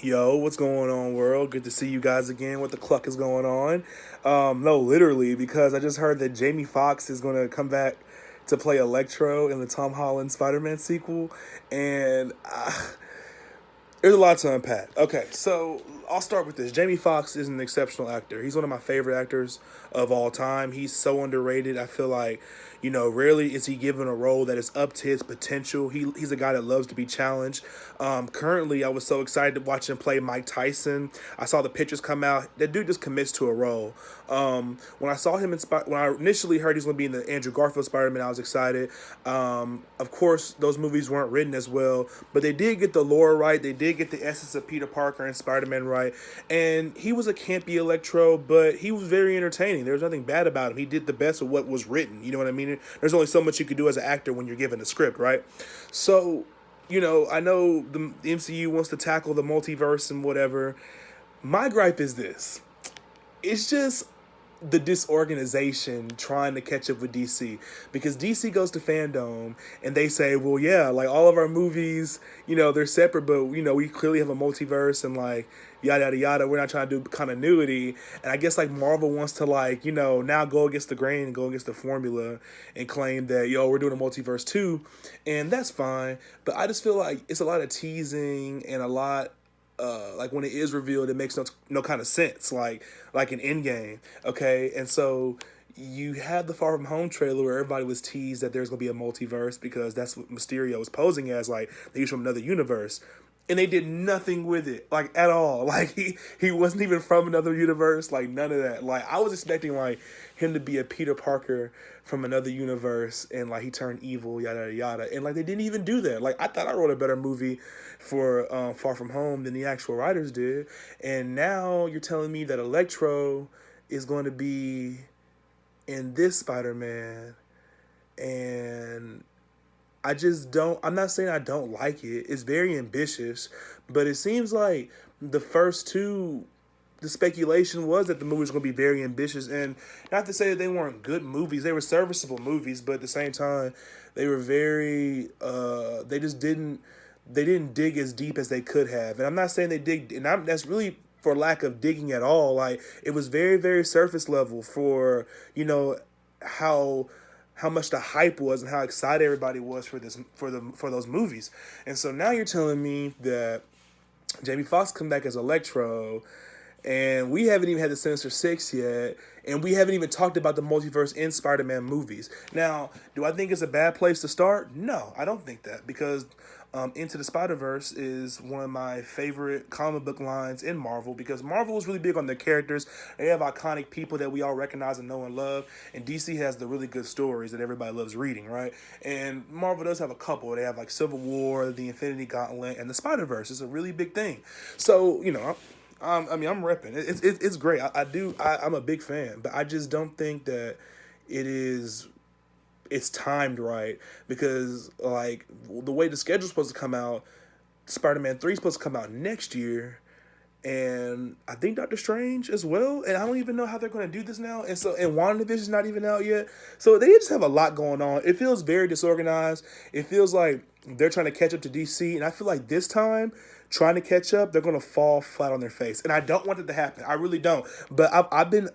Yo, what's going on, world? Good to see you guys again. What the cluck is going on? No, literally, because I just heard that Jamie Foxx is going to come back to play Electro in the Tom Holland Spider-Man sequel, and there's a lot to unpack. Okay, so I'll start with this. Jamie Foxx is an exceptional actor. He's one of my favorite actors of all time. He's so underrated. I feel like, rarely is he given a role that is up to his potential. He's a guy that loves to be challenged. Currently, I was so excited to watch him play Mike Tyson. I saw the pictures come out. That dude just commits to a role. When I saw him when I initially heard he's going to be in the Andrew Garfield Spider-Man, I was excited. Of course, those movies weren't written as well, but they did get the lore right. They did get the essence of Peter Parker and Spider-Man right. And he was a campy Electro, but he was very entertaining. There was nothing bad about him. He did the best of what was written. You know what I mean? There's only so much you could do as an actor when you're given a script, right? So, I know the MCU wants to tackle the multiverse and whatever. My gripe is this. It's just the disorganization trying to catch up with DC, because DC goes to fandom and they say, well, yeah, like all of our movies, they're separate, but we clearly have a multiverse and like yada yada yada. We're not trying to do continuity, and I guess like Marvel wants to like now go against the grain and go against the formula and claim that we're doing a multiverse too, and that's fine. But I just feel like it's a lot of teasing and a lot like when it is revealed, it makes no kind of sense, like an Endgame, okay? And so you had the Far From Home trailer where everybody was teased that there's gonna be a multiverse because that's what Mysterio was posing as, like he's from another universe. And they did nothing with it, like at all. Like he wasn't even from another universe, like none of that. Like I was expecting like him to be a Peter Parker from another universe, and like he turned evil, yada yada yada. And like they didn't even do that. Like I thought I wrote a better movie for Far From Home than the actual writers did. And now you're telling me that Electro is going to be in this Spider-Man, and I just don't. I'm not saying I don't like it. It's very ambitious, but it seems like the first two, the speculation was that the movie was going to be very ambitious, and not to say that they weren't good movies. They were serviceable movies, but at the same time, they were very. They just didn't. They didn't dig as deep as they could have, and I'm not saying they dig. And that's really for lack of digging at all. Like it was very very surface level for how much the hype was and how excited everybody was for those movies. And so now you're telling me that Jamie Foxx come back as Electro, and we haven't even had the Sinister Six yet, and we haven't even talked about the multiverse in Spider-Man movies. Now, do I think it's a bad place to start? No, I don't think that, because Into the Spider-Verse is one of my favorite comic book lines in Marvel, because Marvel is really big on their characters. They have iconic people that we all recognize and know and love, and DC has the really good stories that everybody loves reading, right? And Marvel does have a couple. They have like Civil War, the Infinity Gauntlet, and the Spider-Verse. It's a really big thing. So, I'm repping. It's great. I'm a big fan, but I just don't think that it's timed right, because like the way the schedule's supposed to come out, Spider-Man 3 is supposed to come out next year, and I think Doctor Strange as well, and I don't even know how they're going to do this now. And WandaVision's not even out yet, so they just have a lot going on. It feels very disorganized. It feels like they're trying to catch up to DC, and I feel like this time, trying to catch up, they're gonna fall flat on their face, and I don't want it to happen. I really don't. But I've been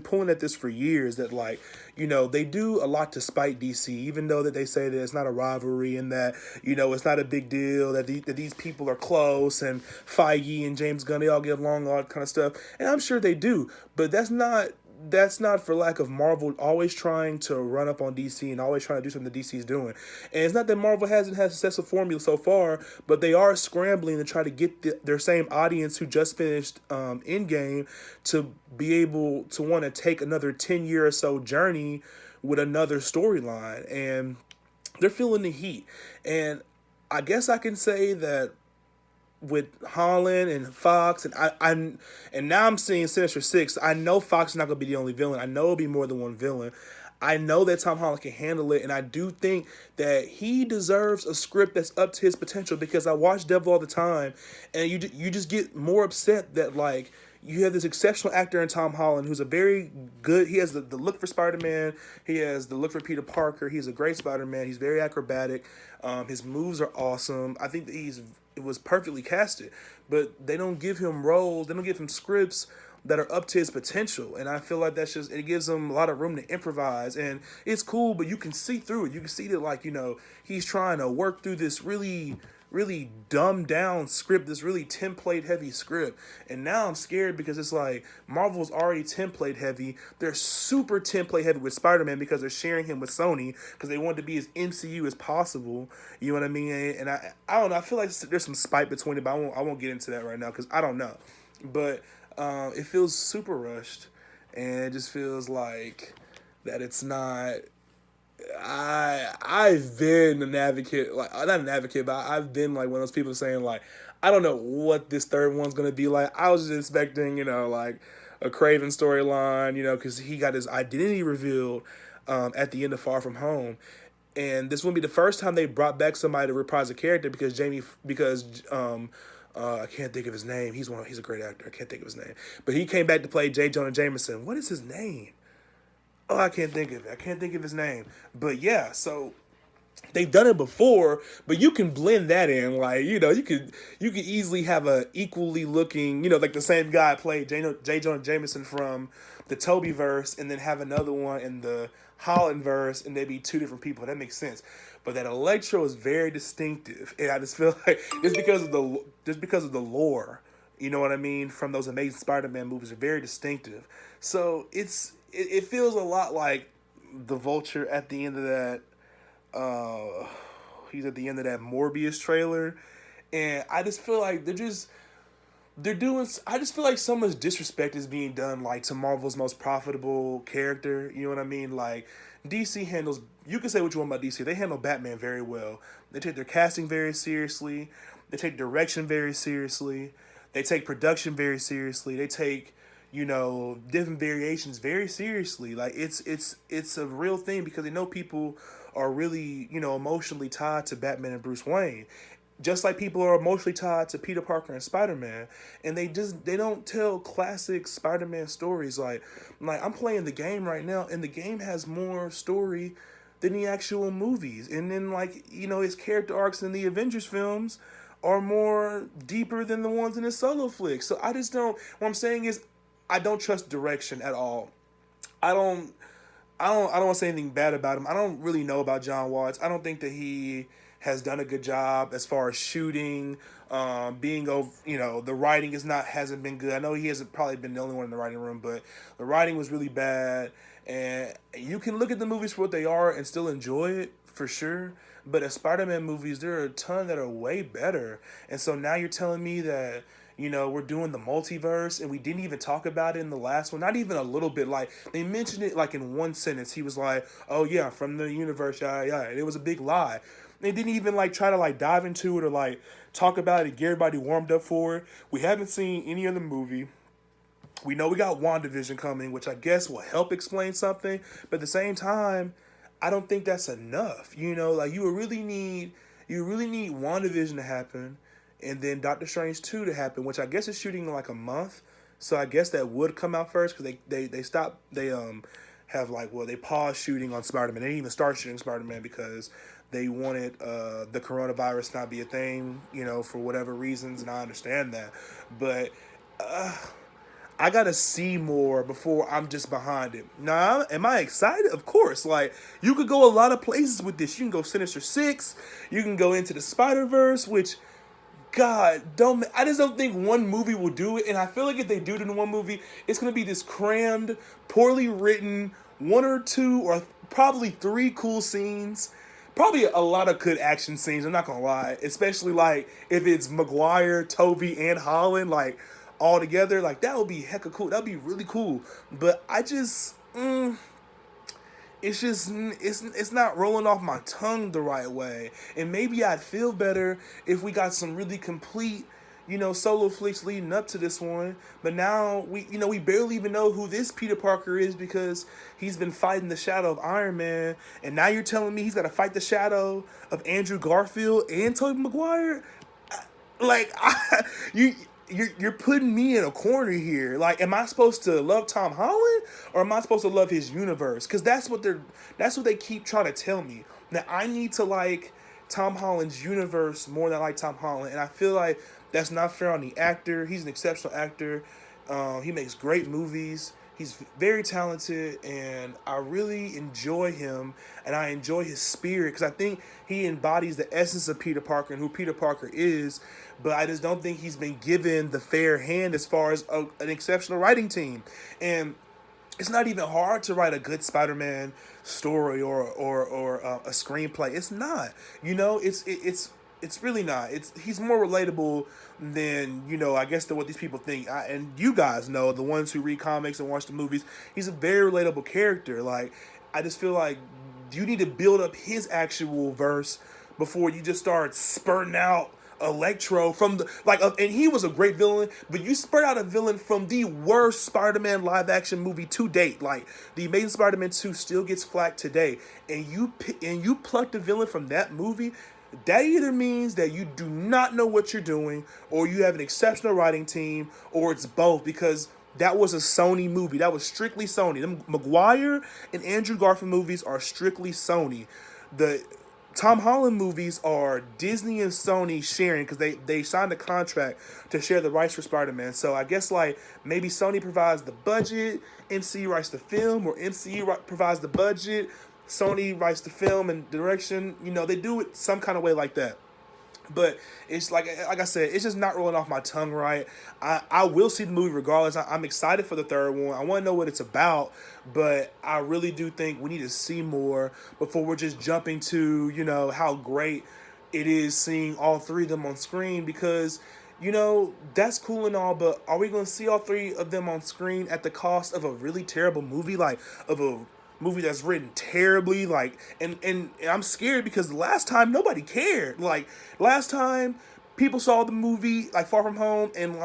pulling at this for years, that like they do a lot to spite DC, even though that they say that it's not a rivalry and that it's not a big deal, that these people are close, and Feige and James Gunn, they all get along, all that kind of stuff, and I'm sure they do. But that's not for lack of Marvel always trying to run up on DC and always trying to do something that DC is doing. And it's not that Marvel hasn't had a successful formula so far, but they are scrambling to try to get their same audience who just finished Endgame to be able to want to take another 10-year or so journey with another storyline. And they're feeling the heat. And I guess I can say that with Holland and Foxx, and now I'm seeing Sinister Six. I know Foxx is not going to be the only villain. I know it'll be more than one villain. I know that Tom Holland can handle it, and I do think that he deserves a script that's up to his potential, because I watch Devil all the time, and you just get more upset that like you have this exceptional actor in Tom Holland who's a very good. He has the look for Spider-Man. He has the look for Peter Parker. He's a great Spider-Man. He's very acrobatic. His moves are awesome. I think that he's it was perfectly casted, but they don't give him roles, they don't give him scripts that are up to his potential. And I feel like that's just, it gives him a lot of room to improvise. And it's cool, but you can see through it. You can see that, like, he's trying to work through this really dumbed down script, this really template heavy script. And now I'm scared because it's like Marvel's already template heavy. They're super template heavy with Spider-Man because they're sharing him with Sony because they want to be as MCU as possible. You know what I mean? And I don't know. I feel like there's some spite between it, but I won't get into that right now because I don't know. But it feels super rushed, and it just feels like that it's not. I've been an advocate, like not an advocate, but I've been like one of those people saying like, I don't know what this third one's gonna be like. I was just expecting, like a Craven storyline, because he got his identity revealed at the end of Far From Home. And this wouldn't be the first time they brought back somebody to reprise a character because I can't think of his name. He's a great actor. I can't think of his name. But he came back to play J. Jonah Jameson. What is his name? Oh, I can't think of it. I can't think of his name. But yeah, so they've done it before, but you can blend that in. Like, you could easily have a equally looking, like the same guy played J. Jonah Jameson from the Toby verse, and then have another one in the Holland verse, and they'd be two different people. That makes sense. But that Electro is very distinctive, and I just feel like just because of the lore, you know what I mean, from those Amazing Spider-Man movies are very distinctive. So it feels a lot like the Vulture at the end of that. He's at the end of that Morbius trailer, and I just feel like they're doing. I just feel like so much disrespect is being done, like, to Marvel's most profitable character. You know what I mean? Like, DC handles. You can say what you want about DC. They handle Batman very well. They take their casting very seriously. They take direction very seriously. They take production very seriously. They take, different variations very seriously. Like, it's a real thing because they know people are really, emotionally tied to Batman and Bruce Wayne. Just like people are emotionally tied to Peter Parker and Spider-Man. And they don't tell classic Spider-Man stories. Like I'm playing the game right now, and the game has more story than the actual movies. And then, his character arcs in the Avengers films are more deeper than the ones in his solo flicks. So I just don't, what I'm saying is, I don't trust direction at all. I don't want to say anything bad about him. I don't really know about John Watts. I don't think that he has done a good job as far as shooting, the writing hasn't been good. I know he hasn't probably been the only one in the writing room, but the writing was really bad. And you can look at the movies for what they are and still enjoy it, for sure. But as Spider-Man movies, there are a ton that are way better. And so now you're telling me that, we're doing the multiverse, and we didn't even talk about it in the last one. Not even a little bit. Like, they mentioned it, like, in one sentence. He was like, oh, yeah, from the universe, yeah. And it was a big lie. They didn't even, try to, dive into it or, talk about it and get everybody warmed up for it. We haven't seen any other movie. We know we got WandaVision coming, which I guess will help explain something. But at the same time, I don't think that's enough. You really need WandaVision to happen, and then Doctor Strange 2 to happen, which I guess is shooting in a month. So I guess that would come out first because they stopped. They they paused shooting on Spider-Man. They didn't even start shooting Spider-Man because they wanted the coronavirus not be a thing, for whatever reasons, and I understand that. But I gotta see more before I'm just behind it. Now, am I excited? Of course. You could go a lot of places with this. You can go Sinister Six. You can go into the Spider-Verse, which, God, I just don't think one movie will do it. And I feel like if they do it in one movie, it's gonna be this crammed, poorly written, one or two or probably three cool scenes. Probably a lot of good action scenes, I'm not gonna lie. Especially if it's Maguire, Toby, and Holland, all together, that would be hecka cool. That would be really cool. But I just, it's not rolling off my tongue the right way. And maybe I'd feel better if we got some really complete, solo flicks leading up to this one. But now we barely even know who this Peter Parker is because he's been fighting the shadow of Iron Man. And now you're telling me he's got to fight the shadow of Andrew Garfield and Tobey Maguire? You're putting me in a corner here. Am I supposed to love Tom Holland or am I supposed to love his universe? Because that's what they keep trying to tell me. That I need to Tom Holland's universe more than I like Tom Holland, and I feel like that's not fair on the actor. He's an exceptional actor. He makes great movies. He's very talented, and I really enjoy him, and I enjoy his spirit because I think he embodies the essence of Peter Parker and who Peter Parker is. But I just don't think he's been given the fair hand as far as an exceptional writing team, and it's not even hard to write a good Spider-Man story or a screenplay. It's not. It's really not. He's more relatable than I guess than what these people think. And you guys know, the ones who read comics and watch the movies. He's a very relatable character. Like, I just feel like you need to build up his actual verse before you just start spurting out Electro from the and he was a great villain, but you spurt out a villain from the worst Spider-Man live action movie to date. Like, the Amazing Spider-Man 2 still gets flack today, and you plucked a villain from that movie. That either means that you do not know what you're doing, or you have an exceptional writing team, or it's both, because that was a Sony movie. That was strictly Sony. Them Maguire and Andrew Garfield movies are strictly Sony. The Tom Holland movies are Disney and Sony sharing because they signed a contract to share the rights for Spider-Man. So I guess maybe Sony provides the budget, MCU writes the film, or MCU provides the budget, Sony writes the film and direction. They do it some kind of way like that. But it's like I said, it's just not rolling off my tongue right. I will see the movie regardless. I'm excited for the third one. I want to know what it's about, but I really do think we need to see more before we're just jumping to, how great it is seeing all three of them on screen, because, that's cool and all, but are we going to see all three of them on screen at the cost of a really terrible movie, of a movie that's written terribly, and I'm scared because last time nobody cared. Last time people saw the movie Far From Home, and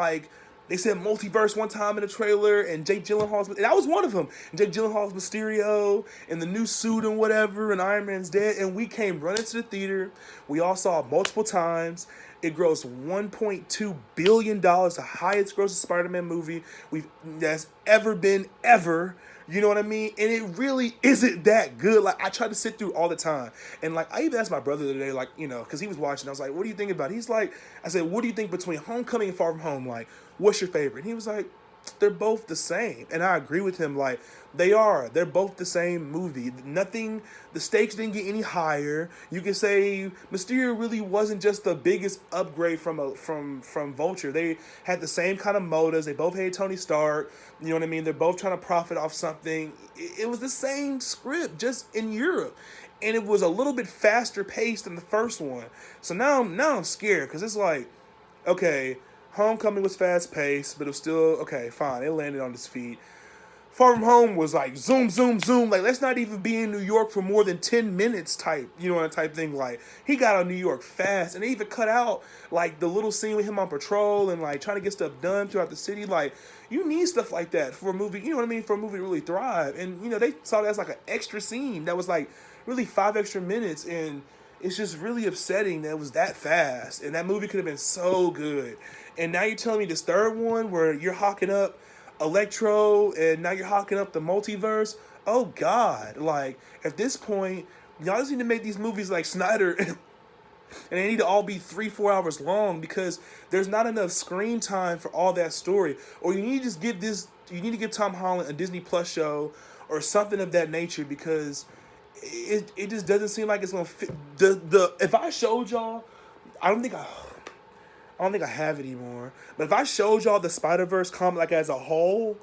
they said multiverse one time in the trailer, and Jake Gyllenhaal's, and I was one of them. Jake Gyllenhaal's Mysterio and the new suit and whatever, and Iron Man's dead, and we came running to the theater. We all saw it multiple times. It grossed $1.2 billion, the highest grossing Spider-Man movie that's ever been ever. You know what I mean? And it really isn't that good. I try to sit through all the time. And I even asked my brother the other day, because he was watching. I was like, what do you think about it? He's like, I said, what do you think between Homecoming and Far From Home? What's your favorite? And he was like, they're both the same. And I agree with him. They are. They're both the same movie. The stakes didn't get any higher. You can say Mysterio really wasn't just the biggest upgrade from Vulture. They had the same kind of motives. They both hated Tony Stark. You know what I mean? They're both trying to profit off something. It was the same script, just in Europe. And it was a little bit faster paced than the first one. So now I'm scared, because it's okay, Homecoming was fast paced, but it was still, okay, fine. It landed on its feet. Far From Home was zoom, zoom, zoom. Let's not even be in New York for more than 10 minutes type thing. He got out of New York fast. And they even cut out, the little scene with him on patrol and, trying to get stuff done throughout the city. You need stuff like that for a movie, you know what I mean, for a movie to really thrive. And, they saw that as, an extra scene that was, really 5 extra minutes. And it's just really upsetting that it was that fast. And that movie could have been so good. And now you're telling me this third one where you're hawking up Electro, and now you're hawking up the multiverse. Oh God! At this point, y'all just need to make these movies like Snyder, and they need to all be 3-4 hours long, because there's not enough screen time for all that story. Or you need to just give you need to give Tom Holland a Disney Plus show or something of that nature, because it just doesn't seem like it's gonna fit. If I showed y'all, I don't think I have it anymore. But if I showed y'all the Spider-Verse comic as a whole,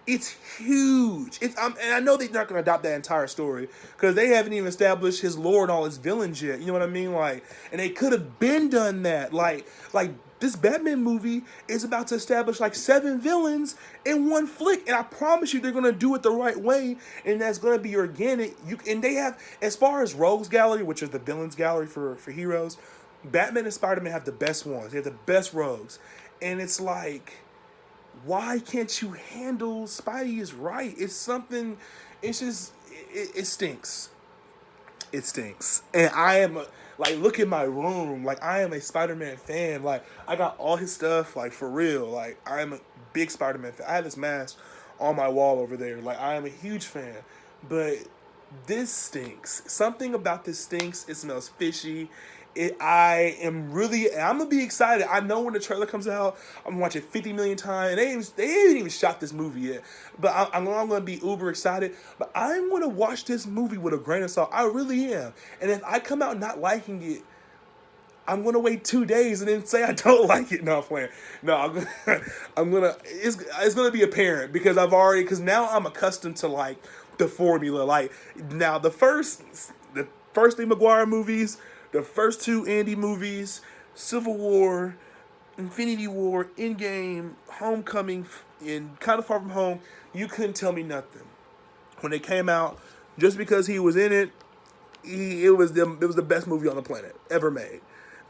it's huge. And I know they're not going to adopt that entire story, because they haven't even established his lore and all his villains yet. You know what I mean? And they could have been done that. This Batman movie is about to establish 7 villains in one flick, and I promise you they're going to do it the right way, and that's going to be organic. And they have, as far as Rogues Gallery, which is the villains gallery for heroes, Batman and Spider-Man have the best ones. They have the best rogues. And it's why can't you handle Spidey is right? It's something, it's just, it stinks. It stinks. And I am, look at my room. I am a Spider-Man fan. I got all his stuff, for real. I am a big Spider-Man fan. I have this mask on my wall over there. I am a huge fan. But this stinks. Something about this stinks. It smells fishy. I'm gonna be excited. I know when the trailer comes out, I'm gonna watch it 50 million times. And they ain't even shot this movie yet, but I'm gonna be uber excited. But I'm gonna watch this movie with a grain of salt. I really am. And if I come out not liking it, I'm gonna wait 2 days and then say I don't like it. No, I'm playing. No, it's gonna be apparent because because now I'm accustomed to like the formula. Like now the first three Maguire movies, the first two Andy movies, Civil War, Infinity War, Endgame, Homecoming, and Kind of Far From Home. You couldn't tell me nothing when they came out. Just because he was in it, it was the best movie on the planet ever made.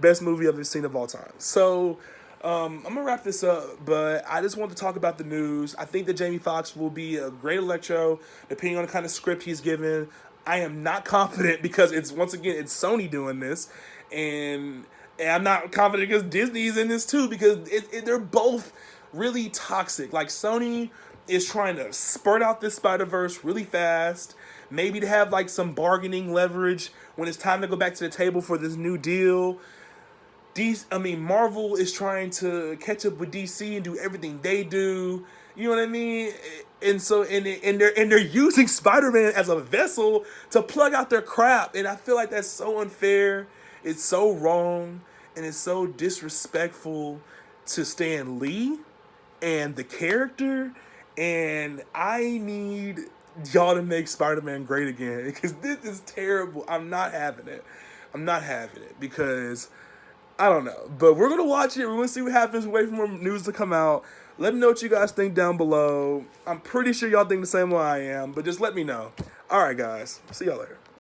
Best movie I've ever seen of all time. So, I'm going to wrap this up, but I just want to talk about the news. I think that Jamie Foxx will be a great Electro, depending on the kind of script he's given. I am not confident because it's Sony doing this, and I'm not confident because Disney's in this too, because they're both really toxic. Like, Sony is trying to spurt out this Spider-Verse really fast, maybe to have like some bargaining leverage when it's time to go back to the table for this new deal. Marvel is trying to catch up with DC and do everything they do. You know what I mean? And so, they're using Spider-Man as a vessel to plug out their crap, and I feel like that's so unfair. It's so wrong, and it's so disrespectful to Stan Lee and the character. And I need y'all to make Spider-Man great again because this is terrible. I'm not having it. Because I don't know. But we're going to watch it. We're going to see what happens. Wait for more news to come out. Let me know what you guys think down below. I'm pretty sure y'all think the same way I am, but just let me know. All right, guys. See y'all later.